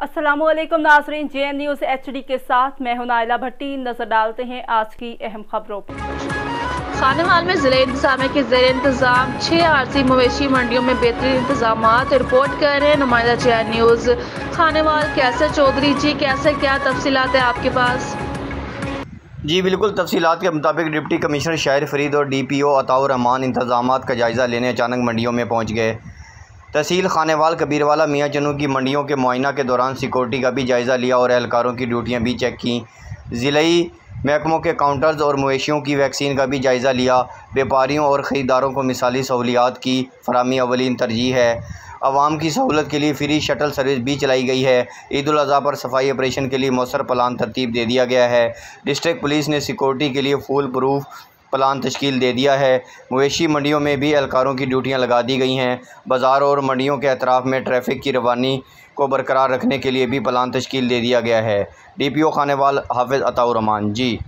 अस्सलामुअलैकुम नाज़रीन, JN news HD के साथ मैं हूं नाइला भट्टी। नजर डालते हैं आज की अहम खबरों पर। खानेवाल में जिले इंतजामिया के ज़ेर इंतजाम 6 आरसी मवेशी मंडियों में बेहतरीन इंतजामात। रिपोर्ट कर रहे हैं नुमाइंदा JN न्यूज़ खानेवाल कैसर चौधरी जी। कैसे क्या तफसीलात है आपके पास? जी बिल्कुल, तफसीलात के मुताबिक डिप्टी कमिश्नर शाहिर फरीद और DPO अताउर रहमान इंतजामात का जायज़ा लेने अचानक मंडियों में पहुँच गए। तहसील खानेवाल कबीरवाला मियाँ चन्नू की मंडियों के मुआयना के दौरान सिक्योरिटी का भी जायज़ा लिया और एहलकारों की ड्यूटियाँ भी चेक की। ज़िलई महकमों के काउंटर्स और मवेशियों की वैक्सीन का भी जायज़ा लिया। व्यापारियों और ख़रीदारों को मिसाली सहूलियात की फराहमी अवलीन तरजीह है। आवाम की सहूलत के लिए फ्री शटल सर्विस भी चलाई गई है। ईद उल अज़हा पर सफाई ऑपरेशन के लिए मौसर प्लान तरतीब दे दिया गया है। डिस्ट्रिक्ट पुलिस ने सिक्योरिटी के लिए फुल प्रूफ प्लान तश्कील दे दिया है। मवेशी मंडियों में भी एहलकारों की ड्यूटियाँ लगा दी गई हैं। बाज़ार और मंडियों के अतराफ़ में ट्रैफिक की रवानी को बरकरार रखने के लिए भी प्लान तश्कील दे दिया गया है। DPO खानेवाल हाफिज़ अताउर रहमान। जी।